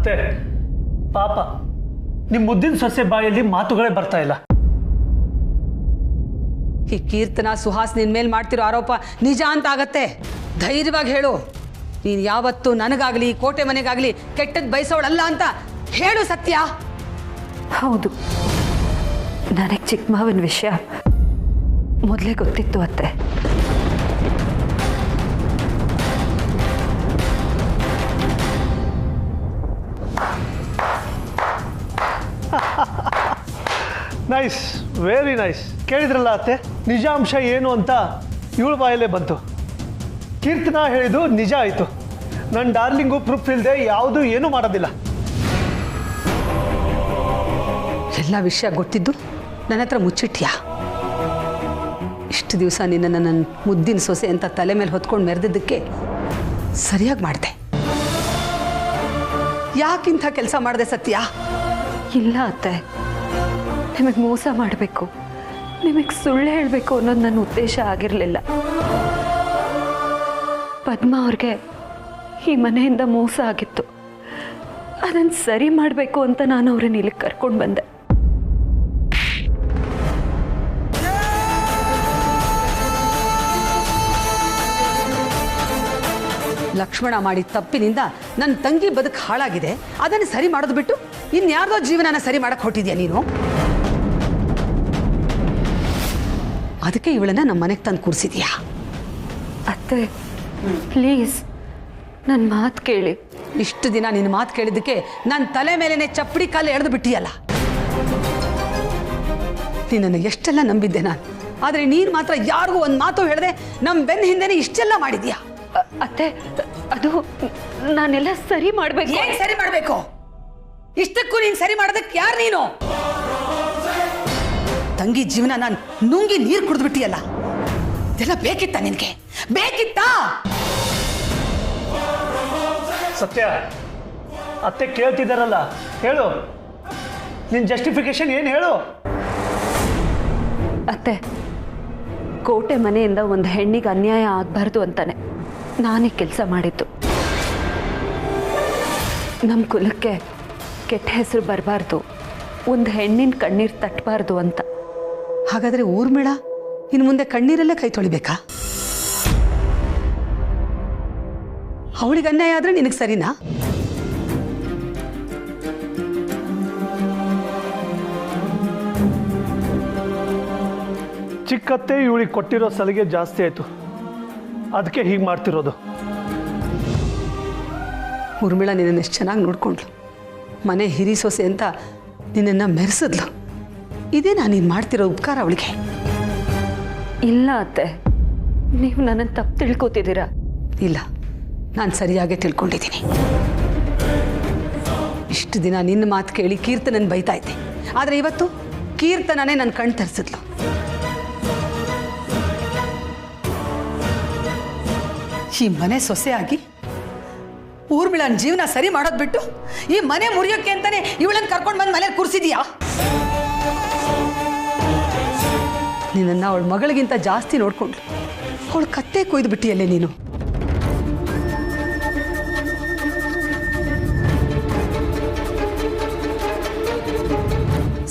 ಅತ್ತೆ ಪಾಪ ನಿಮ್ಮ ಮುದ್ದಿನ ಸೊಸೆ ಬಾಯಲ್ಲಿ ಮಾತುಗಳೇ ಬರ್ತಾ ಇಲ್ಲ. ಈ ಕೀರ್ತನ ಸುಹಾಸ್ ನಿನ್ ಮೇಲೆ ಮಾಡ್ತಿರೋ ಆರೋಪ ನಿಜ ಅಂತ ಆಗತ್ತೆ. ಧೈರ್ಯವಾಗಿ ಹೇಳು. ನೀನು ಯಾವತ್ತೂ ನನಗಾಗ್ಲಿ ಕೋಟೆ ಮನೆಗಾಗ್ಲಿ ಕೆಟ್ಟದ್ದು ಬಯಸೋಳಲ್ಲ ಅಂತ ಹೇಳು. ಸತ್ಯ. ಹೌದು, ನನಗೆ ಚಿಕ್ಕ ಮಾವನ ವಿಷಯ ಮೊದಲೇ ಗೊತ್ತಿತ್ತು ಅತ್ತೆ. Nice, very nice. ಕೇಳಿದ್ರಲ್ಲ ಅತ್ತೆ, ನಿಜಾಂಶ ಏನು ಅಂತ ಇವಳ ಬಾಯಲ್ಲೇ ಬಂತು. ಕೀರ್ತನ ಹೇಳಿದ್ದು ನಿಜ ಆಯಿತು. ನನ್ನ ಡಾರ್ಲಿಂಗು ಪ್ರೂಫ್ ಇಲ್ಲದೆ ಯಾವುದೂ ಏನೂ ಮಾಡೋದಿಲ್ಲ. ಎಲ್ಲ ವಿಷಯ ಗೊತ್ತಿದ್ದು ನನ್ನ ಹತ್ರ ಮುಚ್ಚಿಟ್ಯಾ? ಇಷ್ಟು ದಿವಸ ನಿನ್ನನ್ನು ನನ್ನ ಮುದ್ದಿನ ಸೊಸೆ ಅಂತ ತಲೆ ಮೇಲೆ ಹೊತ್ಕೊಂಡು ಮೆರೆದಿದ್ದಕ್ಕೆ ಸರಿಯಾಗಿ ಮಾಡಿದೆ. ಯಾಕಿಂಥ ಕೆಲಸ ಮಾಡಿದೆ ಸತ್ಯ? ಇಲ್ಲ ಅತ್ತೆ, ನಿಮಗೆ ಮೋಸ ಮಾಡಬೇಕು, ನಿಮಗೆ ಸುಳ್ಳು ಹೇಳಬೇಕು ಅನ್ನೋದು ನನ್ನ ಉದ್ದೇಶ ಆಗಿರಲಿಲ್ಲ. ಪದ್ಮ ಅವ್ರಿಗೆ ಈ ಮನೆಯಿಂದ ಮೋಸ ಆಗಿತ್ತು. ಅದನ್ನು ಸರಿ ಮಾಡಬೇಕು ಅಂತ ನಾನು ಅವ್ರನ್ನ ಇಲ್ಲಿಗೆ ಕರ್ಕೊಂಡು ಬಂದೆ. ಲಕ್ಷ್ಮಣ ಮಾಡಿದ ತಪ್ಪಿನಿಂದ ನನ್ನ ತಂಗಿ ಬದುಕು ಹಾಳಾಗಿದೆ. ಅದನ್ನು ಸರಿ ಮಾಡೋದು ಬಿಟ್ಟು ಇನ್ಯಾರ್ದೋ ಜೀವನನ ಸರಿ ಮಾಡಕ್ಕೆ ಹೊಟ್ಟಿದ್ಯಾ ನೀನು? ಅದಕ್ಕೆ ಇವಳನ್ನ ನಮ್ಮ ಮನೆಗೆ ತಂದು ಕೂರಿಸಿದ್ಯಾ? ಅತ್ತೆ ಪ್ಲೀಸ್ ನನ್ನ ಮಾತು ಕೇಳಿ. ಇಷ್ಟು ದಿನ ನಿನ್ನ ಮಾತು ಕೇಳಿದ್ದಕ್ಕೆ ನನ್ನ ತಲೆ ಮೇಲೇನೆ ಚಪ್ಪಡಿ ಕಾಲು ಎಳೆದು ಬಿಟ್ಟಿಯಲ್ಲ. ನಿನ್ನನ್ನು ಎಷ್ಟೆಲ್ಲ ನಂಬಿದ್ದೆ ನಾನು. ಆದರೆ ನೀನು ಮಾತ್ರ ಯಾರಿಗೂ ಒಂದು ಮಾತು ಹೇಳದೆ ನಮ್ಮ ಬೆನ್ನ ಹಿಂದೆನೇ ಇಷ್ಟೆಲ್ಲ ಮಾಡಿದ್ಯಾ. ಅತ್ತೆ, ಅದು ನಾನೆಲ್ಲ ಸರಿ ಮಾಡಬೇಕು. ಏನ್ ಸರಿ ಮಾಡಬೇಕು? ಇಷ್ಟಕ್ಕೂ ನೀನು ಸರಿ ಮಾಡೋದಕ್ಕೆ ಯಾರು ನೀನು? ತಂಗಿ ಜೀವನ ನಾನು ನುಂಗಿ ನೀರು ಕುಡಿದು ಬಿಟ್ಟಿಯಲ್ಲ. ಇದೆಲ್ಲ ಬೇಕಿತ್ತ ನಿನಗೆ? ಬೇಕಿತ್ತಾ? ಸತ್ಯ, ಅತ್ತೆ ಕೇಳ್ತಿದ್ದಾರಲ್ಲ, ಹೇಳು. ನಿನ್ನ ಜಸ್ಟಿಫಿಕೇಶನ್ ಏನು ಹೇಳು? ಅತ್ತೆ, ಕೋಟೆ ಮನೆಯಿಂದ ಒಂದು ಹೆಣ್ಣಿಗೆ ಅನ್ಯಾಯ ಆಗಬಾರ್ದು ಅಂತಾನೆ ನಾನೇ ಕೆಲಸ ಮಾಡಿದ್ದು. ನಮ್ಮ ಕುಲಕ್ಕೆ ಕೆಟ್ಟ ಹೆಸರು ಬರಬಾರ್ದು, ಒಂದು ಹೆಣ್ಣಿನ ಕಣ್ಣೀರು ತಟ್ಟಬಾರ್ದು ಅಂತ. ಹಾಗಾದ್ರೆ ಊರ್ಮಿಳ ಇನ್ನು ಮುಂದೆ ಕಣ್ಣೀರಲ್ಲೇ ಕೈ ತೊಳಿಬೇಕಾ? ಅವಳಿಗೆ ಅನ್ಯಾಯ ಆದ್ರೆ ನಿನಗೆ ಸರಿನಾ? ಚಿಕ್ಕತ್ತೆ ಇವಳಿಗೆ ಕೊಟ್ಟಿರೋ ಸಲಿಗೆ ಜಾಸ್ತಿ ಆಯಿತು, ಅದಕ್ಕೆ ಹೀಗೆ ಮಾಡ್ತಿರೋದು. ಊರ್ಮಿಳ ನಿನ್ನನ್ನು ಎಷ್ಟು ಚೆನ್ನಾಗಿ ನೋಡ್ಕೊಂಡ್ಲು. ಮನೆ ಹಿರಿ ಸೊಸೆ ಅಂತ ನಿನ್ನನ್ನು ಮೆರೆಸಿದ್ಲು. ಇದೇ ನಾನು ನೀನು ಮಾಡ್ತಿರೋ ಉಪಕಾರ ಅವಳಿಗೆ. ಇಲ್ಲ ಅತ್ತೆ, ನೀವು ನನ್ನನ್ನು ತಪ್ಪು ತಿಳ್ಕೊತಿದ್ದೀರಾ. ಇಲ್ಲ, ನಾನು ಸರಿಯಾಗೇ ತಿಳ್ಕೊಂಡಿದ್ದೀನಿ. ಇಷ್ಟು ದಿನ ನಿನ್ನ ಮಾತು ಕೇಳಿ ಕೀರ್ತನನ್ನು ಬೈತಾ ಇದ್ದೆ. ಆದರೆ ಇವತ್ತು ಕೀರ್ತನನೇ ನನ್ನ ಕಣ್ ತರಿಸಿದ್ಲು. ಈ ಮನೆ ಸೊಸೆಯಾಗಿ ಊರ್ಮಿಳನ ಜೀವನ ಸರಿ ಮಾಡೋದು ಬಿಟ್ಟು ಈ ಮನೆ ಮುರಿಯೋಕ್ಕೆ ಅಂತಾನೆ ಇವಳನ್ನು ಕರ್ಕೊಂಡು ಬಂದು ಮನೇಲಿ ಕೂರಿಸಿದೀಯಾ? ನಿನ್ನನ್ನು ಅವಳ ಮಗಳಿಗಿಂತ ಜಾಸ್ತಿ ನೋಡ್ಕೊಂಡ್ಲು. ಅವಳು ಕತ್ತೆ ಕೊಯ್ದು ಬಿಟ್ಟಿಯಲ್ಲೇ ನೀನು.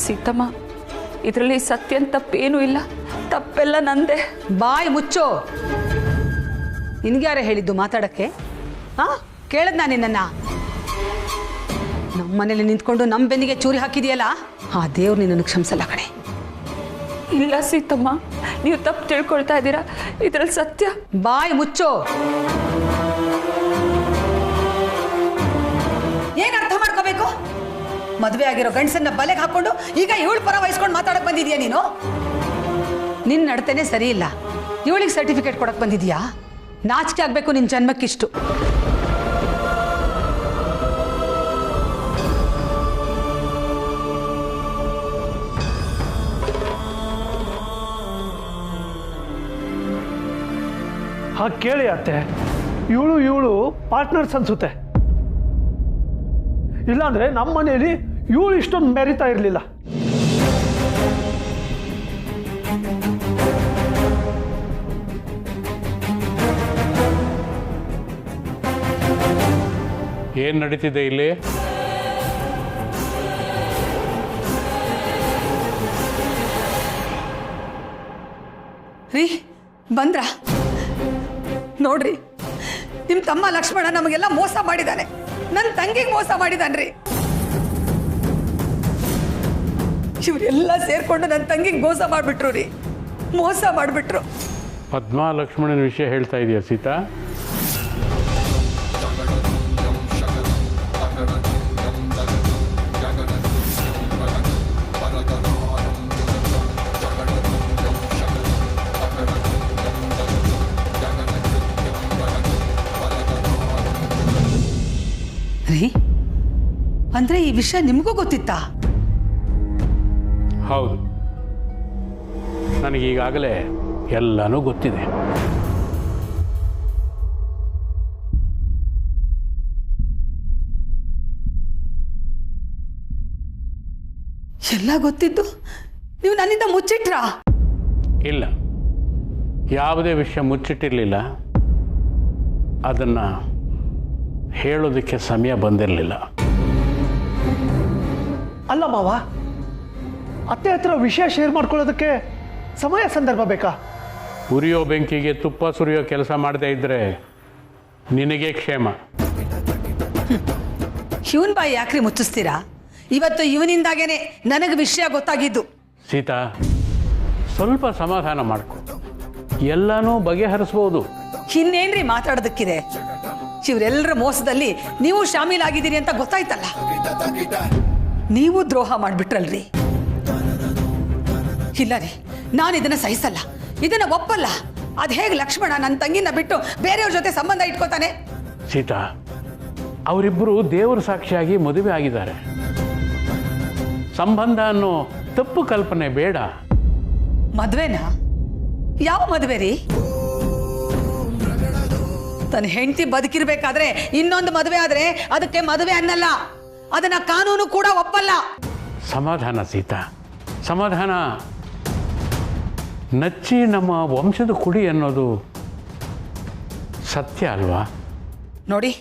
ಸೀತಮ್ಮ, ಇದರಲ್ಲಿ ಸತ್ಯನ ತಪ್ಪೇನೂ ಇಲ್ಲ, ತಪ್ಪೆಲ್ಲ ನಂದೆ. ಬಾಯಿ ಮುಚ್ಚೋ. ನಿನ್ಗ್ಯಾರ ಹೇಳಿದ್ದು ಮಾತಾಡಕ್ಕೆ? ಕೇಳದ್ ನಾನು ನಿನ್ನನ್ನು? ನಮ್ಮ ಮನೇಲಿ ನಿಂತ್ಕೊಂಡು ನಮ್ಮ ಬೆನ್ನಿಗೆ ಚೂರಿ ಹಾಕಿದೆಯಲ್ಲ, ಆ ದೇವ್ರು ನಿನ್ನನ್ನು ಕ್ಷಮಿಸಲ್ಲ ಕಣೆ. ಇಲ್ಲ ಸೀತಮ್ಮ, ನೀವು ತಪ್ಪು ತಿಳ್ಕೊಳ್ತಾ ಇದ್ದೀರಾ, ಇದರಲ್ಲಿ ಸತ್ಯ. ಬಾಯಿ ಮುಚ್ಚೋ. ಏನ್ ಅರ್ಥ ಮಾಡ್ಕೋಬೇಕು? ಮದುವೆ ಆಗಿರೋ ಗಂಡಸನ್ನ ಬಲೆಗೆ ಹಾಕೊಂಡು ಈಗ ಇವಳು ಪರ ವಹಿಸ್ಕೊಂಡು ಮಾತಾಡಕ್ ಬಂದಿದ್ಯಾ ನೀನು? ನಿನ್ನ ನಡತೆನೆ ಸರಿ ಇಲ್ಲ, ಇವಳಿಗೆ ಸರ್ಟಿಫಿಕೇಟ್ ಕೊಡಕ್ ಬಂದಿದ್ಯಾ? ನಾಚಿಕೆ ಆಗ್ಬೇಕು ನಿನ್ನ ಜನ್ಮಕ್ಕಿಷ್ಟು. ಹಾಗೆ ಕೇಳಿ ಅತ್ತೆ, ಇವಳು ಪಾರ್ಟ್ನರ್ಸ್ ಅನ್ಸುತ್ತೆ. ಇಲ್ಲಾಂದ್ರೆ ನಮ್ಮ ಮನೆಯಲ್ಲಿ ಇವಳು ಇಷ್ಟೊಂದು ಮೆರಿತಾ ಇರಲಿಲ್ಲ. ಏನು ನಡೀತಿದೆ ಇಲ್ಲಿ? ರೀ ಬಂದ್ರ ನೋಡ್ರಿ, ನಿಮ್ಮ ತಮ್ಮ ಲಕ್ಷ್ಮಣ ನಮಗೆಲ್ಲ ಮೋಸ ಮಾಡಿದ್ದಾನೆ. ನನ್ನ ತಂಗಿಗೆ ಮೋಸ ಮಾಡಿದಾನ್ರಿ. ಇವರೆಲ್ಲ ಸೇರ್ಕೊಂಡು ನನ್ನ ತಂಗಿಗೆ ಮೋಸ ಮಾಡಿಬಿಟ್ರು ರೀ, ಮೋಸ ಮಾಡಿಬಿಟ್ರು. ಪದ್ಮಾ ಲಕ್ಷ್ಮಣನ ವಿಷಯ ಹೇಳ್ತಾ ಇದೆಯಾ ಸೀತಾ? ರೀ ಅಂದ್ರೆ ಈ ವಿಷಯ ನಿಮಗೂ ಗೊತ್ತಿತ್ತಾ? ಹೌದು, ನನಗೀಗಾಗಲೇ ಎಲ್ಲನೂ ಗೊತ್ತಿದೆ. ಎಲ್ಲ ಗೊತ್ತಿದ್ದು ನೀವು ನನ್ನಿಂದ ಮುಚ್ಚಿಟ್ರಾ? ಇಲ್ಲ, ಯಾವುದೇ ವಿಷಯ ಮುಚ್ಚಿಟ್ಟಿರಲಿಲ್ಲ. ಅದನ್ನು ಹೇಳೋದಕ್ಕೆ ಸಮಯ ಬಂದಿರಲಿಲ್ಲ. ಅಲ್ಲ ಮಾವ, ಅತ್ತೆ ಹತ್ರ ವಿಷಯ ಶೇರ್ ಮಾಡ್ಕೊಳ್ಳೋದಕ್ಕೆ ಸಮಯ ಸಂದರ್ಭ ಬೇಕಾ? ಉರಿಯೋ ಬೆಂಕಿಗೆ ತುಪ್ಪ ಸುರಿಯೋ ಕೆಲಸ ಮಾಡದೇ ಇದ್ದರೆ ನಿನಗೆ ಕ್ಷೇಮ. ಇವನ್ ಬಾಯಿ ಯಾಕ್ರಿ ಮುಚ್ಚಿಸ್ತೀರಾ? ಇವತ್ತು ಇವನಿಂದಾಗೇನೆ ನನಗೆ ವಿಷಯ ಗೊತ್ತಾಗಿದ್ದು. ಸೀತಾ, ಸ್ವಲ್ಪ ಸಮಾಧಾನ ಮಾಡ್ಕೊ, ಎಲ್ಲನೂ ಬಗೆಹರಿಸ್ಬೋದು. ಇನ್ನೇನ್ರಿ ಮಾತಾಡೋದಕ್ಕಿದೆ? ಇವರೆಲ್ಲರ ಮೋಸದಲ್ಲಿ ನೀವು ಶಾಮೀಲಾಗಿದ್ದೀರಿ ಅಂತ ಗೊತ್ತಾಯ್ತಲ್ಲ. ನೀವು ದ್ರೋಹ ಮಾಡಿಬಿಟ್ರಲ್ರಿ. ಇಲ್ಲ ರೀ, ನಾನು ಇದನ್ನ ಸಹಿಸಲ್ಲ, ಇದನ್ನ ಒಪ್ಪಲ್ಲ. ಅದ್ ಹೇಗೆ ಲಕ್ಷ್ಮಣ ನನ್ನ ತಂಗಿನ ಬಿಟ್ಟು ಬೇರೆಯವ್ರ ಜೊತೆ ಸಂಬಂಧ ಇಟ್ಕೋತಾನೆ? ಸೀತಾ, ಅವರಿಬ್ಬರು ದೇವರ ಸಾಕ್ಷಿಯಾಗಿ ಮದುವೆ ಆಗಿದ್ದಾರೆ. ಸಂಬಂಧ ಅನ್ನೋ ತಪ್ಪು ಕಲ್ಪನೆ ಬೇಡ. ಮದ್ವೆನಾ? ಯಾವ ಮದುವೆ ರೀ? ತನ್ನ ಹೆಂಡತಿ ಬದುಕಿರ್ಬೇಕಾದ್ರೆ ಇನ್ನೊಂದು ಮದುವೆ ಆದ್ರೆ ಅದಕ್ಕೆ ಮದುವೆ ಅನ್ನಲ್ಲ, ಅದನ್ನ ಕಾನೂನು ಕೂಡ ಒಪ್ಪಲ್ಲ. ಸಮಾಧಾನ ಸೀತಾ, ಸಮಾಧಾನ. ನಚ್ಚಿ ನಮ್ಮ ವಂಶದ ಕುಡಿ ಅನ್ನೋದು ಸತ್ಯ ಅಲ್ವಾ? ನೋಡಿ,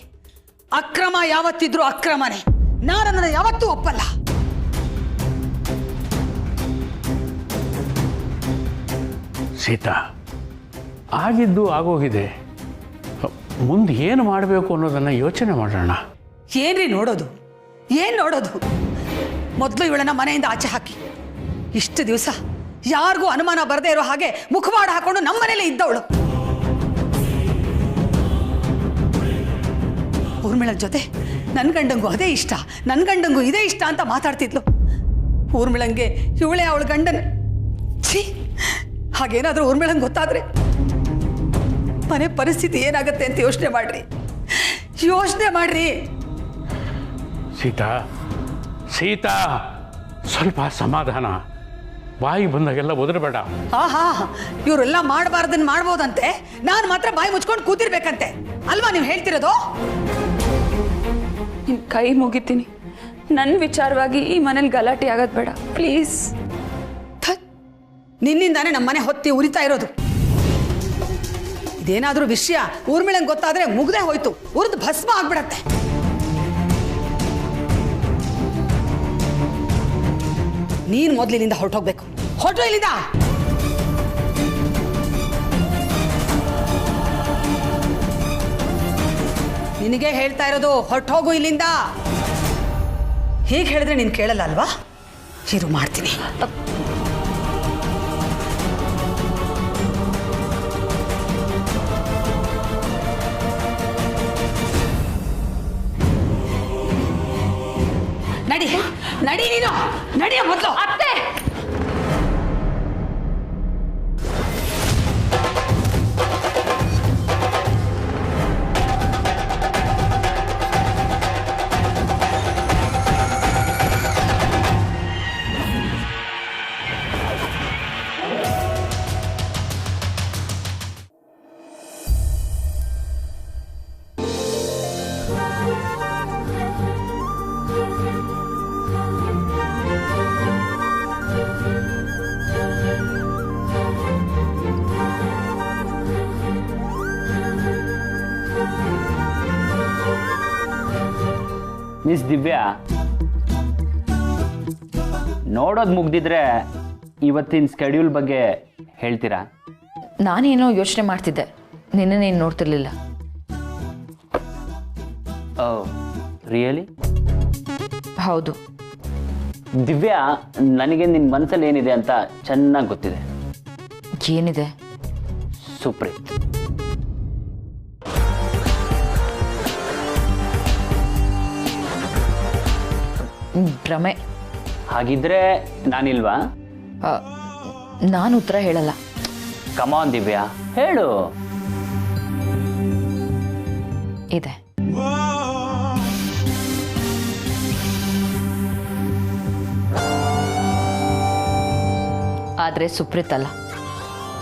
ಅಕ್ರಮ ಯಾವತ್ತಿದ್ರೂ ಅಕ್ರಮನೇ. ನಾನು ಅದನ್ನ ಯಾವತ್ತೂ ಒಪ್ಪಲ್ಲ. ಸೀತಾ, ಆಗಿದ್ದು ಆಗೋಗಿದೆ. ಮುಂದೆ ಏನು ಮಾಡಬೇಕು ಅನ್ನೋದನ್ನು ಯೋಚನೆ ಮಾಡೋಣ. ಏನ್ರಿ ನೋಡೋದು? ಏನ್ ನೋಡೋದು? ಮೊದಲು ಇವಳನ್ನ ಮನೆಯಿಂದ ಆಚೆ ಹಾಕಿ. ಇಷ್ಟು ದಿವಸ ಯಾರಿಗೂ ಅನುಮಾನ ಬರದೇ ಇರೋ ಹಾಗೆ ಮುಖವಾಡ ಹಾಕೊಂಡು ನಮ್ಮ ಮನೇಲಿ ಇದ್ದವಳು. ಊರ್ಮಿಳನ ಜೊತೆ ನನ್ನ ಗಂಡಂಗೂ ಅದೇ ಇಷ್ಟ, ನನ್ನ ಗಂಡಂಗೂ ಇದೇ ಇಷ್ಟ ಅಂತ ಮಾತಾಡ್ತಿದ್ಲು. ಊರ್ಮಿಳಂಗೆ ಇವಳೇ ಅವಳ ಗಂಡನ. ಛೀ, ಹಾಗೇನಾದ್ರೂ ಊರ್ಮಿಳಂಗೆ ಗೊತ್ತಾದ್ರೆ ಮನೆ ಪರಿಸ್ಥಿತಿ ಏನಾಗತ್ತೆ ಅಂತ ಯೋಚನೆ ಮಾಡ್ರಿ, ಯೋಚನೆ ಮಾಡ್ರಿ. ಸೀತಾ, ಸೀತಾ, ಸ್ವಲ್ಪ ಸಮಾಧಾನ. ಬಾಯಿ ಬಂದಾಗೆಲ್ಲ ಒದರಬೇಡ. ಆಹಾ, ಇವರೆಲ್ಲ ಮಾಡಬಾರ್ದನ್ನ ಮಾಡ್ಬೋದಂತೆ, ನಾನು ಮಾತ್ರ ಬಾಯಿ ಮುಚ್ಕೊಂಡು ಕೂತಿರ್ಬೇಕಂತೆ ಅಲ್ವಾ ನೀವು ಹೇಳ್ತಿರೋದು? ನಿನ್ನ ಕೈ ಮುಗಿತೀನಿ, ನನ್ನ ವಿಚಾರವಾಗಿ ಈ ಮನೇಲಿ ಗಲಾಟೆ ಆಗೋದು ಬೇಡ ಪ್ಲೀಸ್. ನಿನ್ನಿಂದಾನೇ ನಮ್ಮ ಮನೆ ಹೊತ್ತಿ ಉರಿತಾ ಇರೋದು. ಇದೇನಾದ್ರೂ ವಿಷಯ ಊರ್ಮಿಳಂಗೆ ಗೊತ್ತಾದ್ರೆ ಮುಗ್ದೇ ಹೋಯ್ತು, ಉರಿದು ಭಸ್ಮ ಆಗ್ಬಿಡತ್ತೆ. ನೀನ್ ಮೊದ್ಲಿನಿಂದ ಹೊರಟೋಗ್ಬೇಕು. ಹೊರಟು ಇಲ್ಲಿಂದ. ನಿನಗೆ ಹೇಳ್ತಾ ಇರೋದು, ಹೊರಟೋಗು ಇಲ್ಲಿಂದ. ಹೀಗೆ ಹೇಳಿದ್ರೆ ನೀನ್ ಕೇಳಲ್ಲ ಅಲ್ವಾ? ಇರು, ಮಾಡ್ತೀನಿ. ನಡಿ ನಡಿ, ನೀನು ನಡಿಯ ಮೊದಲು. ಅತ್ತೆ, ಮಿಸ್ ದಿವ್ಯಾ, ನೋಡೋದು ಮುಗ್ದಿದ್ರೆ ಇವತ್ತಿನ ಸ್ಕೆಡ್ಯೂಲ್ ಬಗ್ಗೆ ಹೇಳ್ತೀರಾ? ನಾನೇನೋ ಯೋಚನೆ ಮಾಡ್ತಿದ್ದೆ, ನಿನ್ನೇನು ನೋಡ್ತಿರ್ಲಿಲ್ಲ. ರಿಯಲಿ? ಹೌದು. ದಿವ್ಯಾ, ನನಗೆ ನಿನ್ನ ಮನಸ್ಸಲ್ಲಿ ಏನಿದೆ ಅಂತ ಚೆನ್ನಾಗಿ ಗೊತ್ತಿದೆ. ಏನಿದೆ? ಸುಪ್ರೀತ್. ಭ್ರಮೆ. ಹಾಗಿದ್ರೆ ನಾನಿಲ್ವಾ? ನಾನು ಉತ್ತರ ಹೇಳಲ್ಲ. ಕಮಾನ್ ದಿವ್ಯಾ, ಹೇಳು. ಇದೆ. ಆದರೆ ಸುಪ್ರೀತ್ ಅಲ್ಲ,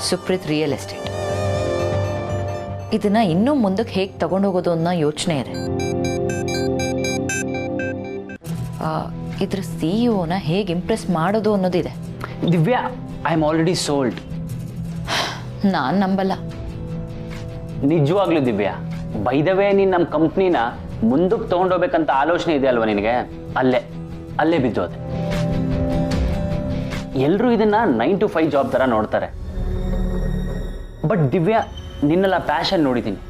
ಸುಪ್ರೀತ್ ರಿಯಲ್ ಎಸ್ಟೇಟ್. ಇದನ್ನ ಇನ್ನೂ ಮುಂದಕ್ಕೆ ಹೇಗೆ ತಗೊಂಡೋಗೋದು ಅನ್ನೋ ಯೋಚನೆ ಇದೆ. ಇದ್ರ CEO ಹೇಗೆ ಇಂಪ್ರೆಸ್ ಮಾಡೋದು ಅನ್ನೋದಿದೆ. Divya, I am already sold. ನಾನು ನಂಬಲ್ಲ. ನಿಜವಾಗ್ಲೂ ದಿವ್ಯಾ, ಬೈ ದ ವೇ ನೀನು ನಮ್ಮ ಕಂಪ್ನಿನ ಮುಂದಕ್ಕೆ ತೊಗೊಂಡೋಗ್ಬೇಕಂತ ಆಲೋಚನೆ ಇದೆ ಅಲ್ವಾ ನಿನಗೆ? ಅಲ್ಲೇ ಬಿದ್ದೋದೆ. ಎಲ್ಲರೂ ಇದನ್ನ 9 to 5 ಜಾಬ್ ಥರ ನೋಡ್ತಾರೆ. ಬಟ್ ದಿವ್ಯಾ, ನಿನ್ನೆಲ್ಲ ಪ್ಯಾಷನ್ ನೋಡಿದ್ದೀನಿ.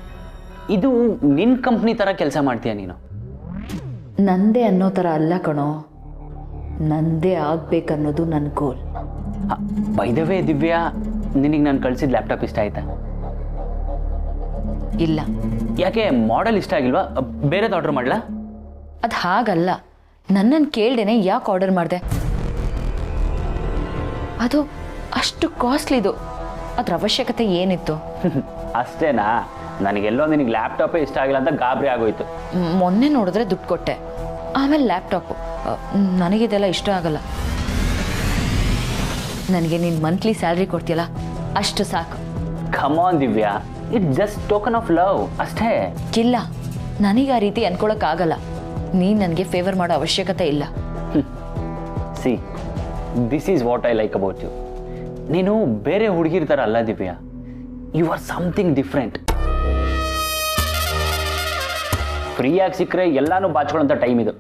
ಇದು ನಿನ್ನ ಕಂಪ್ನಿ ಥರ ಕೆಲಸ ಮಾಡ್ತೀಯ ನೀನು. ನಂದೇ ಅನ್ನೋ ಥರ ಅಲ್ಲ ಕಣೋ, ನಂದೇ ಆಗ್ಬೇಕನ್ನೋದು ನನ್ನ ಗೋಲ್. ಬೈ ದ ವೇ ದಿವ್ಯಾ, ನಿನಗೆ ನಾನು ಕಳಿಸಿದ ಲ್ಯಾಪ್ಟಾಪ್ ಇಷ್ಟ ಆಯ್ತಾ? ಇಲ್ಲ. ಯಾಕೆ, ಮಾಡೆಲ್ ಇಷ್ಟ ಆಗಿಲ್ವಾ? ಬೇರೆದು ಆರ್ಡರ್ ಮಾಡಲಾ? ಅದು ಹಾಗಲ್ಲ, ನನ್ನನ್ನು ಕೇಳ್ದೇನೆ ಯಾಕೆ ಆರ್ಡರ್ ಮಾಡಿದೆ? ಅದು ಅಷ್ಟು ಕಾಸ್ಟ್ಲಿದು, ಅದ್ರ ಅವಶ್ಯಕತೆ ಏನಿತ್ತು? ಅಷ್ಟೇನಾ? ನನಗೆಲ್ಲೋ ನಿನಗೆ ಲ್ಯಾಪ್ಟಾಪೇ ಇಷ್ಟ ಆಗಿಲ್ಲ ಅಂತ ಗಾಬರಿ ಆಗೋಯ್ತು. ಮೊನ್ನೆ ನೋಡಿದ್ರೆ ದುಡ್ಡು ಕೊಟ್ಟೆ, ಆಮೇಲೆ ಲ್ಯಾಪ್ಟಾಪು. ನನಗಿದೆಲ್ಲ ಇಷ್ಟ ಆಗಲ್ಲ. ನನಗೆ ನೀನು ಮಂತ್ಲಿ ಸ್ಯಾಲ್ರಿ ಕೊಡ್ತೀಯಲ್ಲ, ಅಷ್ಟು ಸಾಕು. Come on Divya, it's just token of love ಅಷ್ಟೇ. ಇಲ್ಲ, ನನಗೆ ಆ ರೀತಿ ಅನ್ಕೊಳಕ್ಕಾಗಲ್ಲ. ನೀನು ನನಗೆ ಫೇವರ್ ಮಾಡೋ ಅವಶ್ಯಕತೆ ಇಲ್ಲ. See, this is what I like about you. ನೀನು ಬೇರೆ ಹುಡುಗಿರ ಥರ ಅಲ್ಲ Divya, you are something different. ಫ್ರೀಯಾಗಿ ಸಿಕ್ಕರೆ ಎಲ್ಲಾನು ಬಾಚ್ಕೊಳ್ಳೋಂಥ ಟೈಮ್ ಇದು.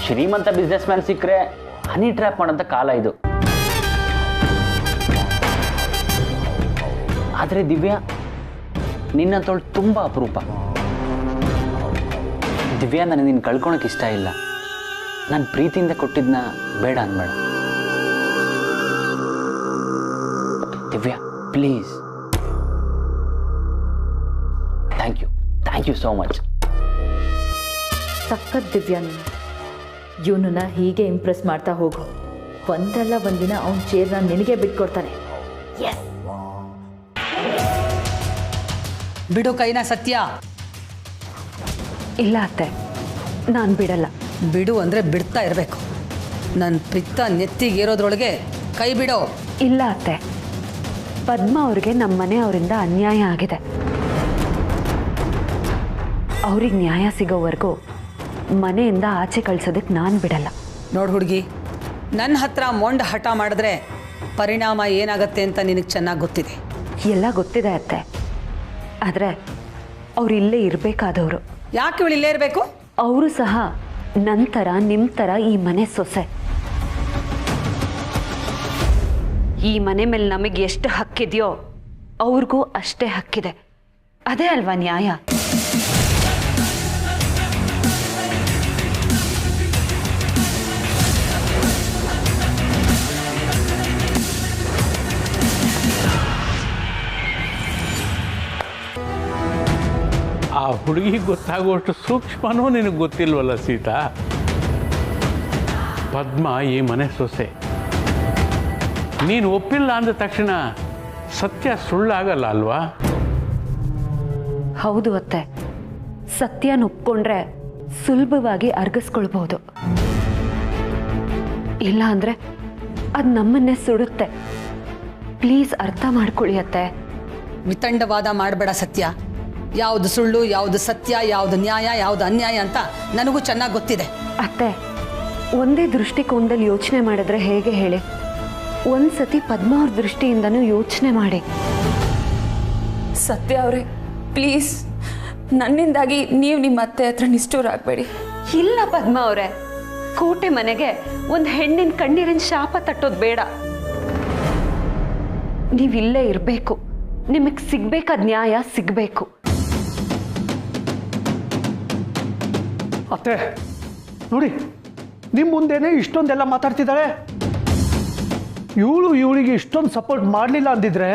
ಶ್ರೀಮಂತ ಬಿಸ್ನೆಸ್ ಮ್ಯಾನ್ ಸಿಕ್ಕರೆ ಹನಿ ಟ್ರ್ಯಾಪ್ ಮಾಡೋಂಥ ಕಾಲ ಇದು. ಆದರೆ ದಿವ್ಯಾ, ನಿನ್ನಂತವಳು ತುಂಬ ಅಪರೂಪ. ದಿವ್ಯಾ, ನನಗೆ ನಿನ್ನ ಕಳ್ಕೊಳಕ್ಕೆ ಇಷ್ಟ ಇಲ್ಲ. ನಾನು ಪ್ರೀತಿಯಿಂದ ಕೊಟ್ಟಿದ್ದನ್ನ ಬೇಡ ಅನ್ಬೇಡ Divya, please. Thank you so much. ಸಖತ್ ದಿವ್ಯಾ, ನೀನು ಇವನನ್ನ ಹೀಗೆ ಇಂಪ್ರೆಸ್ ಮಾಡ್ತಾ ಹೋಗು. ಒಂದಲ್ಲ ಒಂದಿನ ಅವನ ಚೇರ್ನ ನಿನಗೆ ಬಿಟ್ಕೊಡ್ತಾನೆ. ಬಿಡು ಕೈನ ಸತ್ಯ. ಇಲ್ಲ ಅತ್ತೆ, ನಾನು ಬಿಡಲ್ಲ. ಬಿಡು ಅಂದರೆ ಬಿಡ್ತಾ ಇರಬೇಕು. ನನ್ನ ಪಿತ್ತ ನೆತ್ತಿಗೇರೋದ್ರೊಳಗೆ ಕೈ ಬಿಡೋ. ಇಲ್ಲ ಅತ್ತೆ, ಪದ್ಮ ಅವ್ರಿಗೆ ನಮ್ಮ ಮನೆಯವರಿಂದ ಅನ್ಯಾಯ ಆಗಿದೆ. ಅವ್ರಿಗೆ ನ್ಯಾಯ ಸಿಗೋವರೆಗೂ ಮನೆಯಿಂದ ಆಚೆ ಕಳ್ಸೋದಕ್ಕೆ ನಾನು ಬಿಡಲ್ಲ. ನೋಡು ಹುಡುಗಿ, ನನ್ನ ಹತ್ರ ಮೊಂಡ ಹಠ ಮಾಡಿದ್ರೆ ಪರಿಣಾಮ ಏನಾಗತ್ತೆ ಅಂತ ನಿನಗೆ ಚೆನ್ನಾಗಿ ಗೊತ್ತಿದೆ. ಎಲ್ಲ ಗೊತ್ತಿದೆ ಅತ್ತೆ, ಆದರೆ ಅವ್ರು ಇಲ್ಲೇ ಇರಬೇಕಾದವರು. ಯಾಕೆ ಇವಳು ಇಲ್ಲೇ ಇರಬೇಕು? ಅವರು ಸಹ ನಂತರ ನಿಮ್ಮ ಥರ ಈ ಮನೆ ಸೊಸೆ. ಈ ಮನೆ ಮೇಲೆ ನಮಗೆ ಎಷ್ಟು ಹಕ್ಕಿದೆಯೋ ಅವ್ರಿಗೂ ಅಷ್ಟೇ ಹಕ್ಕಿದೆ. ಅದೇ ಅಲ್ವಾ ನ್ಯಾಯ? ಆ ಹುಡುಗಿಗೆ ಗೊತ್ತಾಗುವಷ್ಟು ಸೂಕ್ಷ್ಮನೂ ನಿನಗೆ ಗೊತ್ತಿಲ್ವಲ್ಲ ಸೀತಾ. ಪದ್ಮ ಈ ಮನೆ ಸೊಸೆ. ನೀನು ಒಪ್ಪಿಲ್ಲ ಅಂದ ತಕ್ಷಣ ಸತ್ಯ ಸುಳ್ಳಾಗಲ್ಲ ಅಲ್ವಾ? ಹೌದು ಅತ್ತೆ, ಸತ್ಯನ ಒಪ್ಕೊಂಡ್ರೆ ಸುಲಭವಾಗಿ ಅರ್ಗಿಸ್ಕೊಳ್ಬಹುದು. ಇಲ್ಲ ಅಂದರೆ ಅದು ನಮ್ಮನ್ನೇ ಸುಡುತ್ತೆ. ಪ್ಲೀಸ್ ಅರ್ಥ ಮಾಡ್ಕೊಳ್ಳಿ ಅತ್ತೆ. ವಿತಂಡವಾದ ಮಾಡಬೇಡ ಸತ್ಯ. ಯಾವುದು ಸುಳ್ಳು, ಯಾವುದು ಸತ್ಯ, ಯಾವುದು ನ್ಯಾಯ, ಯಾವುದು ಅನ್ಯಾಯ ಅಂತ ನನಗೂ ಚೆನ್ನಾಗಿ ಗೊತ್ತಿದೆ. ಅತ್ತೆ, ಒಂದೇ ದೃಷ್ಟಿಕೋನದಲ್ಲಿ ಯೋಚನೆ ಮಾಡಿದ್ರೆ ಹೇಗೆ ಹೇಳಿ? ಒಂದ್ಸತಿ ಪದ್ಮ ಅವ್ರ ದೃಷ್ಟಿಯಿಂದನೂ ಯೋಚನೆ ಮಾಡಿ. ಸತ್ಯ ಅವರೇ, ಪ್ಲೀಸ್ ನನ್ನಿಂದಾಗಿ ನೀವು ನಿಮ್ಮ ಅತ್ತೆ ಹತ್ರ ನಿಷ್ಠೂರ ಆಗಬೇಡಿ. ಇಲ್ಲ ಪದ್ಮ ಅವರೇ, ಕೋಟೆ ಮನೆಗೆ ಒಂದು ಹೆಣ್ಣಿನ ಕಣ್ಣೀರಿನ ಶಾಪ ತಟ್ಟೋದು ಬೇಡ. ನೀವಿಲ್ಲೇ ಇರಬೇಕು. ನಿಮಗೆ ಸಿಗ್ಬೇಕಾದ ನ್ಯಾಯ ಸಿಗಬೇಕು. ಅತ್ತೆ ನೋಡಿ, ನಿಮ್ಮ ಮುಂದೆನೇ ಇಷ್ಟೊಂದೆಲ್ಲ ಮಾತಾಡ್ತಿದ್ದಾಳೆ. ಇವಳಿಗೆ ಇಷ್ಟೊಂದು ಸಪೋರ್ಟ್ ಮಾಡಲಿಲ್ಲ ಅಂದಿದ್ರೆ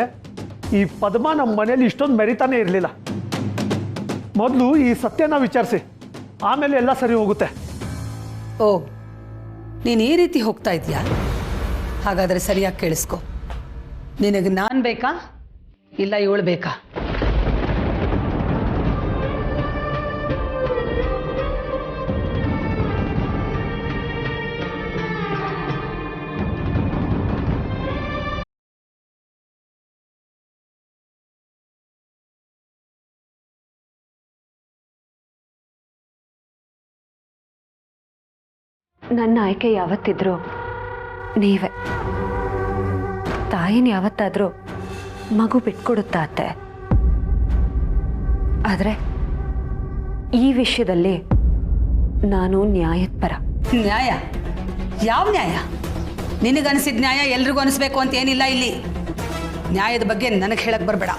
ಈ ಪದ್ಮ ನಮ್ಮ ಮನೇಲಿ ಇಷ್ಟೊಂದು ಮೆರಿತಾನೆ ಇರಲಿಲ್ಲ. ಮೊದಲು ಈ ಸತ್ಯನ ವಿಚಾರಿಸಿ, ಆಮೇಲೆ ಎಲ್ಲ ಸರಿ ಹೋಗುತ್ತೆ. ಓ, ನೀನು ಈ ರೀತಿ ಹೋಗ್ತಾ ಇದೀಯಾ? ಹಾಗಾದರೆ ಸರಿಯಾಗಿ ಕೇಳಿಸ್ಕೊ. ನಿನಗೆ ನಾನು ಬೇಕಾ ಇಲ್ಲ ಇವಳು ಬೇಕಾ? ನನ್ನ ಆಯ್ಕೆ ಯಾವತ್ತಿದ್ರು ನೀವೇ. ತಾಯಿನ ಯಾವತ್ತಾದರೂ ಮಗು ಬಿಟ್ಕೊಡುತ್ತಾ ಅತ್ತೆ. ಆದರೆ ಈ ವಿಷಯದಲ್ಲಿ ನಾನು ನ್ಯಾಯದ ಪರ. ನ್ಯಾಯ? ಯಾವ ನ್ಯಾಯ? ನಿನಗನಿಸಿದ ನ್ಯಾಯ ಎಲ್ರಿಗೂ ಅನಿಸ್ಬೇಕು ಅಂತ ಏನಿಲ್ಲ ಇಲ್ಲಿ. ನ್ಯಾಯದ ಬಗ್ಗೆ ನನಗೆ ಹೇಳಕ್ ಬರಬೇಡ.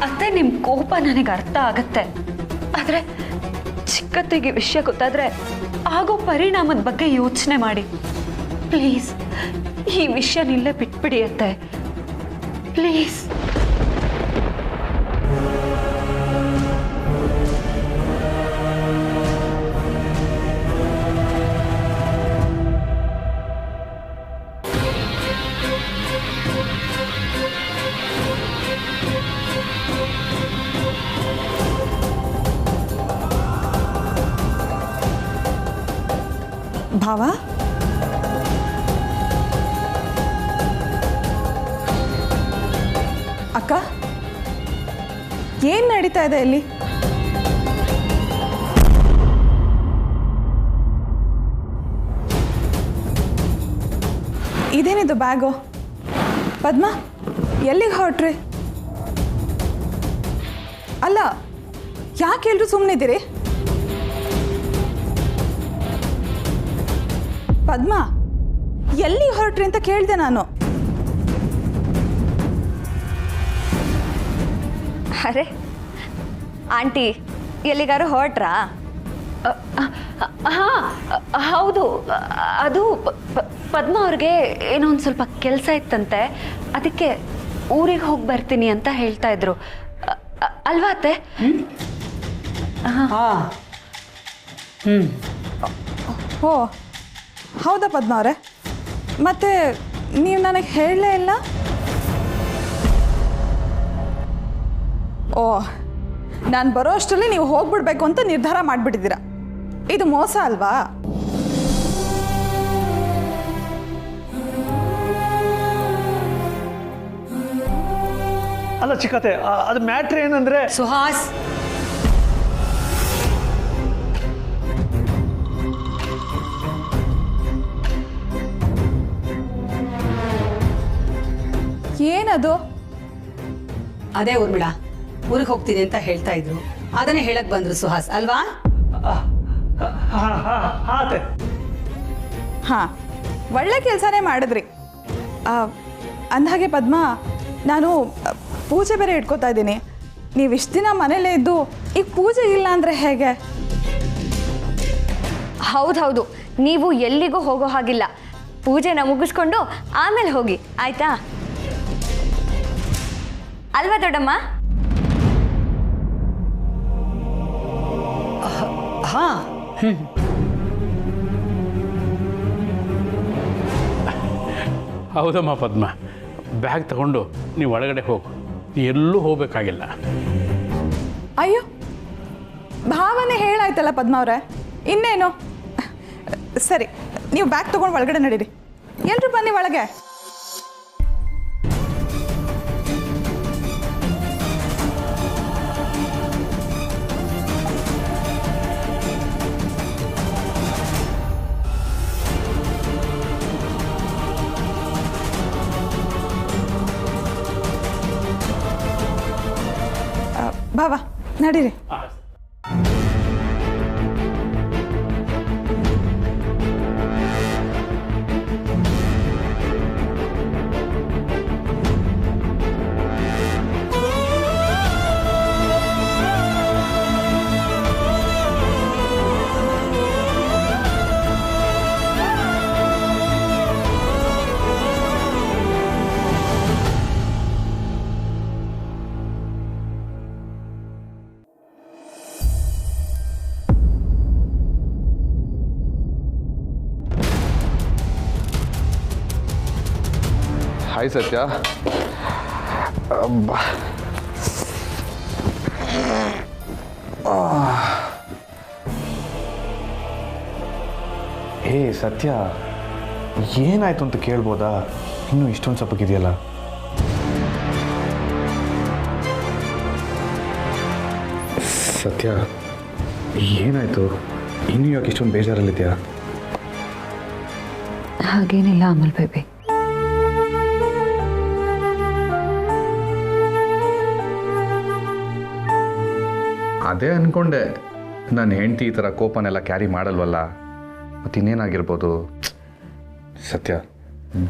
ಅತ್ತೆ, ನಿಮ್ಮ ಕೋಪ ನನಗೆ ಅರ್ಥ ಆಗತ್ತೆ. ಆದರೆ ಚಿಕ್ಕತ್ತಿಗೆ ವಿಷಯ ಗೊತ್ತಾದರೆ ಆಗೋ ಪರಿಣಾಮದ ಬಗ್ಗೆ ಯೋಚನೆ ಮಾಡಿ ಪ್ಲೀಸ್. ಈ ವಿಷಯ ನಿಲ್ಲೇ ಬಿಟ್ಬಿಡಿ ಅತ್ತೆ, ಪ್ಲೀಸ್. ಭಾವ, ಅಕ್ಕ, ಏನ್ ನಡೀತಾ ಇದೆ ಇಲ್ಲಿ? ಇದೇನಿದು ಬ್ಯಾಗು? ಪದ್ಮ, ಎಲ್ಲಿಗೆ ಹೊರಟ್ರಿ? ಅಲ್ಲ, ಯಾಕೆ ಎಲ್ರು ಸುಮ್ಮನಿದ್ದೀರಿ? ಪದ್ಮ, ಎಲ್ಲಿ ಹೊರಟ್ರಿ ಅಂತ ಕೇಳಿದೆ ನಾನು. ಅರೆ ಆಂಟಿ, ಎಲ್ಲಿಗಾರು ಹೊರಟ್ರಾ? ಹಾಂ ಹೌದು. ಅದು ಪದ್ಮ ಅವ್ರಿಗೆ ಏನೋ ಒಂದು ಸ್ವಲ್ಪ ಕೆಲಸ ಇತ್ತಂತೆ, ಅದಕ್ಕೆ ಊರಿಗೆ ಹೋಗಿ ಬರ್ತೀನಿ ಅಂತ ಹೇಳ್ತಾ ಇದ್ರು. ಅಲ್ವಾ ಅತ್ತೆ? ಓ ಹೌದಾ ಪದ್ಮ ಅವರೇ? ಮತ್ತೆ ನೀವು ನನಗೆ ಹೇಳಲೇ ಇಲ್ಲ. ಓ, ನಾನು ಬರೋ ಅಷ್ಟರಲ್ಲಿ ನೀವು ಹೋಗ್ಬಿಡ್ಬೇಕು ಅಂತ ನಿರ್ಧಾರ ಮಾಡಿಬಿಟ್ಟಿದ್ದೀರಾ. ಇದು ಮೋಸ ಅಲ್ವಾ? ಅಲ್ಲ ಚಿಕ್ಕತೆ, ಅದು ಮ್ಯಾಟ್ರ್ ಏನಂದ್ರೆ ಸುಹಾಸ್, ಏನದು? ಅದೇ ಊರ್ಮಿಳಾ, ಊರಿಗೆ ಹೋಗ್ತೀನಿ ಅಂತ ಹೇಳ್ತಾ ಇದ್ರು, ಅದನ್ನೇ ಹೇಳಕ್ ಬಂದ್ರು ಸುಹಾಸ್ ಅಲ್ವಾ? ಅತ್ತೆ. ಹಾಂ, ಒಳ್ಳೆ ಕೆಲಸನೇ ಮಾಡಿದ್ರಿ. ಅಂದಹಾಗೆ ಪದ್ಮ, ನಾನು ಪೂಜೆ ಬೇರೆ ಇಟ್ಕೋತಾ ಇದ್ದೀನಿ. ನೀವು ಇಷ್ಟು ದಿನ ಮನೇಲೇ ಇದ್ದು ಈಗ ಪೂಜೆ ಇಲ್ಲ ಅಂದರೆ ಹೇಗೆ? ಹೌದೌದು, ನೀವು ಎಲ್ಲಿಗೂ ಹೋಗೋ ಹಾಗಿಲ್ಲ. ಪೂಜೆನ ಮುಗಿಸ್ಕೊಂಡು ಆಮೇಲೆ ಹೋಗಿ, ಆಯ್ತಾ? ಅಲ್ವಾ ದೊಡ್ಡಮ್ಮ? ಹಾ. ಹೌದಮ್ಮ ಪದ್ಮ, ಬ್ಯಾಗ್ ತಗೊಂಡು ನೀವು ಒಳಗಡೆ ಹೋಗು. ಎಲ್ಲೂ ಹೋಗಬೇಕಾಗಿಲ್ಲ. ಅಯ್ಯೋ, ಭಾವನೆ ಹೇಳಾಯ್ತಲ್ಲ ಪದ್ಮ ಅವರೇ, ಇನ್ನೇನು? ಸರಿ, ನೀವು ಬ್ಯಾಗ್ ತೊಗೊಂಡು ಒಳಗಡೆ ನಡೀರಿ. ಎಲ್ಲರೂ ಬನ್ನಿ ಒಳಗೆ. ಭಾವ ನಡೀರಿ. ಹಾಯ್ ಸತ್ಯ. ಹೇ ಸತ್ಯ, ಏನಾಯ್ತು ಅಂತ ಕೇಳ್ಬೋದಾ? ಇನ್ನೂ ಇಷ್ಟೊಂದು ಸಪ್ಪಗಿದೆಯಲ್ಲ. ಸತ್ಯ, ಏನಾಯ್ತು? ಇನ್ನೂ ಯಾಕೆ ಇಷ್ಟೊಂದು ಬೇಜಾರಲ್ಲಿದ್ಯಾ? ಹಾಗೇನಿಲ್ಲ ಅಮಲ್ ಬೇಬಿ. ಅದೇ ಅನ್ಕೊಂಡೆ, ನನ್ನ ಹೆಂಡತಿ ಈ ಥರ ಕೋಪನೆಲ್ಲ ಕ್ಯಾರಿ ಮಾಡಲ್ವಲ್ಲ, ಮತ್ತಿನ್ನೇನಾಗಿರ್ಬೋದು? ಸತ್ಯ,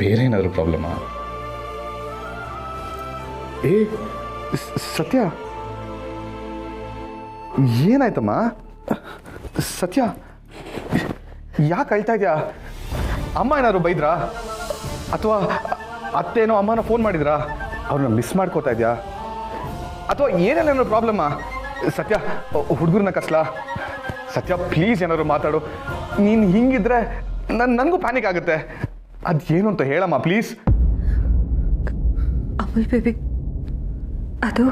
ಬೇರೆ ಏನಾದರೂ ಪ್ರಾಬ್ಲಮಾ? ಏ ಸತ್ಯ, ಏನಾಯ್ತಮ್ಮ? ಸತ್ಯ, ಯಾಕೆ ಅಳ್ತಾ ಇದೆಯಾ? ಅಮ್ಮ ಏನಾದ್ರು ಬೈದ್ರಾ? ಅಥವಾ ಅತ್ತೇನೋ ಅಮ್ಮನ ಫೋನ್ ಮಾಡಿದ್ರಾ? ಅವ್ರನ್ನ ಮಿಸ್ ಮಾಡ್ಕೋತಾ ಇದೆಯಾ? ಅಥವಾ ಏನೆಲ್ಲ ಪ್ರಾಬ್ಲಮ್ಮಾ? ಸತ್ಯ, ಹುಡುಗರನ್ನ ಕಸ್ಲಾ? ಸತ್ಯ ಪ್ಲೀಸ್ ಏನಾದ್ರು ಮಾತಾಡು. ನೀನು ಹಿಂಗಿದ್ರೆ ನನಗೂ ಪ್ಯಾನಿಕ್ ಆಗುತ್ತೆ. ಅದೇನು ಅಂತ ಹೇಳಮ್ಮ ಪ್ಲೀಸ್. ಅಮಲ್ ಬೇಬಿ, ಅದು